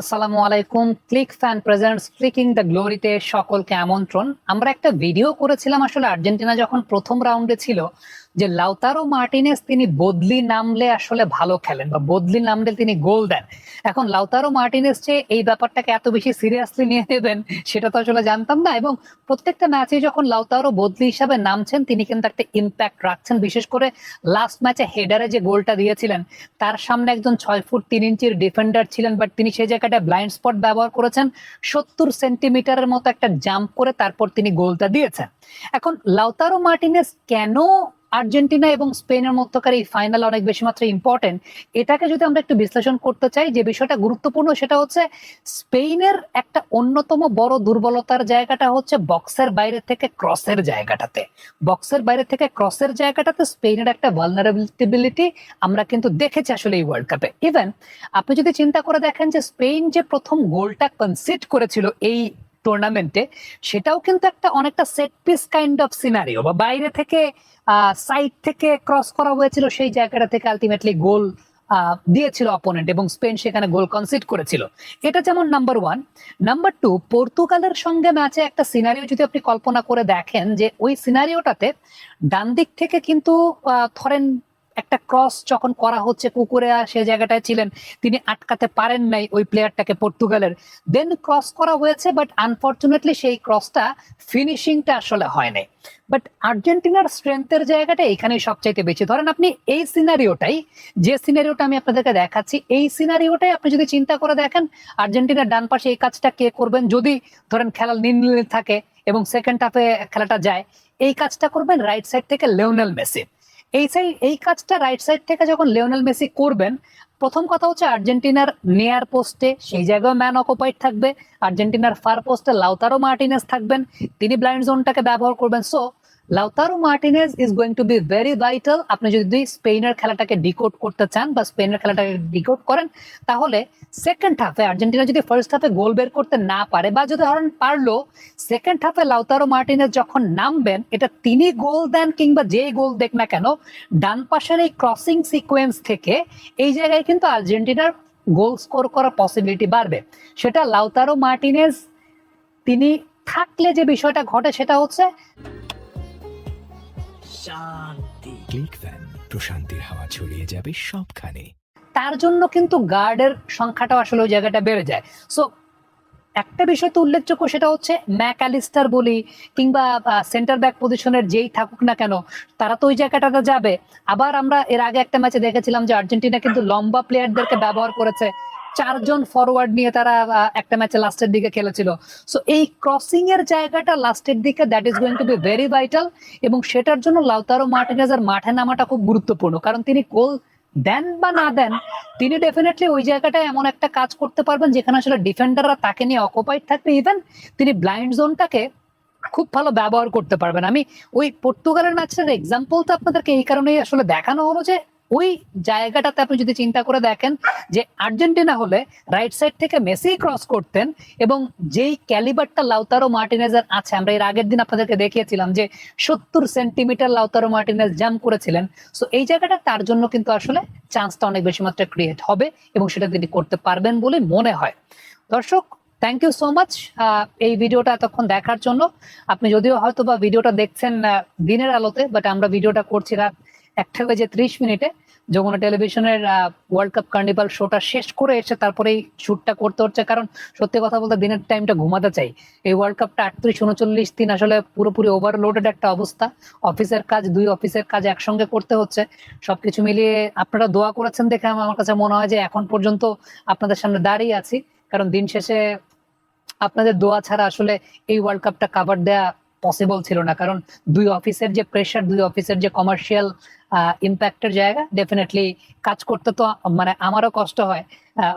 আসসালামু আলাইকুম। Click fan presents clicking the গ্লোরিতে সকলকে আমন্ত্রণ। আমরা একটা ভিডিও করেছিলাম আসলে আর্জেন্টিনা যখন প্রথম রাউন্ডে ছিল, যে লাউতারো মার্টিনেজ তিনি বদলি নামলে আসলে ভালো খেলেন বা বদলি নামলে তিনি গোল দেন। এখন লাউতারো মার্টিনেজ যে এই ব্যাপারটাকে এত বেশি সিরিয়াসলি নিয়ে নেবেন সেটা তো আসলে জানতাম না, এবং প্রত্যেকটা ম্যাচে যখন লাউতারো বদলি হিসাবে নামছেন তিনি কিন্তু একটা ইম্প্যাক্ট রাখছেন। বিশেষ করে লাস্ট ম্যাচে হেডারে যে গোলটা দিয়েছিলেন, তার সামনে একজন 6 ফুট 3 ইঞ্চির ডিফেন্ডার ছিলেন, বাট তিনি সেই জায়গাটা ব্লাইন্ড স্পট ব্যবহার করেছেন, 70 সেন্টিমিটারের মতো একটা জাম্প করে তারপর তিনি গোলটা দিয়েছেন। এখন লাউতারো মার্টিনেজ কেন আর্জেন্টিনা এবং স্পেনের মধ্যকার এই ফাইনাল অনেক বেশি মাত্রায় ইম্পর্টেন্ট, এটাকে যদি আমরা একটু বিশ্লেষণ করতে চাই, যে বিষয়টা গুরুত্বপূর্ণ সেটা হচ্ছে স্পেনের একটা অন্যতম বড় দুর্বলতার জায়গাটা হচ্ছে বক্সের বাইরে থেকে ক্রসের জায়গাটাতে। বক্সের বাইরে থেকে ক্রসের জায়গাটাতে স্পেনের একটা ভালনারেবিলিটি আমরা কিন্তু দেখেছি আসলে এই ওয়ার্ল্ড কাপে। ইভেন আপনি যদি চিন্তা করে দেখেন যে স্পেন যে প্রথম গোলটা কনসিড করেছিল এই টুর্নামেন্টে, সেটাও কিন্তু একটা অনেকটা set piece kind of scenario, বা বাইরে থেকে সাইড থেকে ক্রস করা হয়েছিল, সেই জায়গাটা থেকে আলটিমেটলি গোল দিয়েছিল অপোনেন্ট, এবং স্পেন সেখানে গোল কনসিড করেছিল। এটা যেমন নাম্বার ওয়ান। নাম্বার টু, পর্তুগালের সঙ্গে ম্যাচে একটা সিনারিও যদি আপনি কল্পনা করে দেখেন, যে ওই সিনারিওটাতে ডান দিক থেকে কিন্তু ধরেন একটা ক্রস যখন করা হচ্ছে, কুকুরেয়া সে জায়গাটায় ছিলেন, তিনি আটকাতে পারেন নাই ওই প্লেয়ারটাকে পর্তুগালের, দেন ক্রস করা হয়েছে, বাট আনফরচুনেটলি সেই ক্রসটা ফিনিশিংটা আসলে হয় নাই। বাট আর্জেন্টিনার স্ট্রেংথের জায়গাটা এখানেই সবচাইতে বেশি। ধরেন আপনি এই সিনারিওটাই, যে সিনারিওটা আমি আপনাদেরকে দেখাচ্ছি, এই সিনারিওটাই আপনি যদি চিন্তা করে দেখেন, আর্জেন্টিনার ডান পাশে এই কাজটা কে করবেন যদি ধরেন খেলা নীল থাকে এবং সেকেন্ড হাফে খেলাটা যায়, এই কাজটা করবেন রাইট সাইড থেকে লিওনেল মেসি। এই কাজটা রাইট সাইড থেকে যখন লিওনেল মেসি করবেন, প্রথম কথা হচ্ছে আর্জেন্টিনার নিয়ার পোস্টে সেই জায়গায় ম্যান অকুপাইড থাকবে, আর্জেন্টিনার ফার পোস্টে লাউতারো মার্টিনেজ থাকবেন, তিনি ব্লাইন্ড জোনটাকে ব্যবহার করবেন। So Lautaro Martinez is going to be very vital. আপনি যদি স্পেনের খেলাটাকে ডিকোড করতে চান বা স্পেনের খেলাটাকে ডিকোড করেন, তাহলে সেকেন্ড হাফে আর্জেন্টিনা যদি ফার্স্ট হাফে গোল বের করতে না পারে, বা যদি ধরেন পারলো, সেকেন্ড হাফে লাউতারো মার্টিনেজ যখন নামবেন, এটা তিনি গোল দেন কিংবা যেই গোল দেখ না কেন, ডান পাশের এই ক্রসিং সিকোয়েন্স থেকে এই জায়গায় কিন্তু আর্জেন্টিনার গোল স্কোর করার পসিবিলিটি বাড়বে। সেটা লাউতারো মার্টিনেজ তিনি থাকলে যে বিষয়টা ঘটে সেটা হচ্ছে শান্তি। ক্লিক ফ্যান, প্রশান্তির হাওয়া ছড়িয়ে যাবে সবখানে। তার জন্য কিন্তু গার্ডের সংখ্যাটা আসলে ওই জায়গাটা বেড়ে যায়। সো একটা বিষয় তো উল্লেখযোগ্য, সেটা হচ্ছে ম্যাকঅ্যালিস্টার বলি কিংবা সেন্টার ব্যাক পজিশনের যেই থাকুক না কেন, তারা তো ওই জায়গাটাতে যাবে। আবার আমরা এর আগে একটা ম্যাচে দেখেছিলাম যে আর্জেন্টিনা কিন্তু লম্বা প্লেয়ারদেরকে ব্যবহার করেছে, 4 জন ফরওয়ার্ড নিয়ে তারা একটা ম্যাচে লাস্টের দিকে খেলেছিল। সো এই ক্রসিং এর জায়গাটা লাস্টের দিকে that is going to be very vital, এবং সেটার জন্য লাউতারো মার্টিনেজের মাঠে নামাটা খুব গুরুত্বপূর্ণ। কারণ তিনি গোল দেন বা না দেন, তিনি ডেফিনেটলি ওই জায়গাটায় এমন একটা কাজ করতে পারবেন যেখানে আসলে ডিফেন্ডাররা তাকে নিয়ে অকুপাইড থাকবে, ইভেন তিনি ব্লাইন্ড জোনটাকে খুব ভালো ব্যবহার করতে পারবেন। আমি ওই পর্তুগালের ম্যাচের এক্সাম্পল তো আপনাদেরকে এই কারণেই আসলে দেখানো হলো, যে ওই জায়গাটাতে আপনি যদি চিন্তা করে দেখেন যে আর্জেন্টিনা হলে রাইট সাইড থেকে মেসি ক্রস করতেন, এবং যেই ক্যালিবারটা লাউতারো মার্টিনেজের আছে, আমরা এর আগের দিন আপনাদেরকে দেখিয়েছিলাম যে 70 সেন্টিমিটার লাউতারো মার্টিনেজ জাম্প করেছিলেন। সো এই জায়গাটা তার জন্য কিন্তু আসলে চান্সটা অনেক বেশি মাত্রায় ক্রিয়েট হবে, এবং সেটা তিনি করতে পারবেন বলে মনে হয়। দর্শক, থ্যাংক ইউ সো মাচ এই ভিডিওটা এতক্ষণ দেখার জন্য। আপনি যদিও হয়তো বা ভিডিওটা দেখছেন দিনের আলোতে, বাট আমরা ভিডিওটা করছি রাত 1:30 যমুনা টেলিভিশনের ওয়ার্ল্ড কাপ কার্নিভাল শোটা শেষ করে এসে তারপরে এই শুটটা করতে হচ্ছে, কারণ সত্যি কথা বলতে দিনের টাইমটা ঘুমাতে চাই। এই ওয়ার্ল্ড কাপটা 38-39 দিন আসলে পুরোপুরি ওভারলোডেড একটা অবস্থা। অফিসের কাজ, 2 অফিসের কাজ একসঙ্গে করতে হচ্ছে। সবকিছু মিলিয়ে আপনারা দোয়া করেছেন দেখে আমার কাছে মনে হয় যে এখন পর্যন্ত আপনাদের সামনে দাঁড়িয়ে আছি, কারণ দিন শেষে আপনাদের দোয়া ছাড়া আসলে এই ওয়ার্ল্ড কাপটা কাভার দেয়া পসিবল ছিল না। কারণ 2 অফিসের যে প্রেশার, 2 অফিসের যে কমার্শিয়াল ইম্প্যাক্টের জায়গা, ডেফিনেটলি কাজ করতে তো মানে আমারও কষ্ট হয়।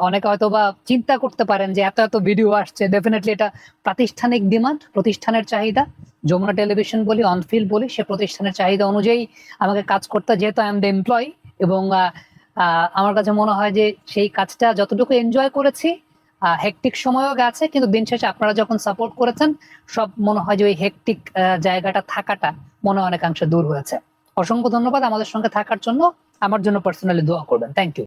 অনেকে হয়তো বা চিন্তা করতে পারেন যে এত এত ভিডিও আসছে, ডেফিনেটলি এটা প্রাতিষ্ঠানিক ডিমান্ড, প্রতিষ্ঠানের চাহিদা। যমুনা টেলিভিশন বলি, অনফিল্ড বলি, সে প্রতিষ্ঠানের চাহিদা অনুযায়ী আমাকে কাজ করতে, যেহেতু আই এম দ্য এমপ্লয়ি, এবং আমার কাছে মনে হয় যে সেই কাজটা যতটুকু এনজয় করেছি, হেকটিক সময়ও গেছে, কিন্তু দিন শেষে আপনারা যখন সাপোর্ট করেছেন, সব মনে হয় যে ওই হেকটিক জায়গাটা থাকাটা মনে হয় অনেকাংশে দূর হয়েছে। অসংখ্য ধন্যবাদ আমাদের সঙ্গে থাকার জন্য। আমার জন্য পার্সোনালি দোয়া করবেন। Thank you.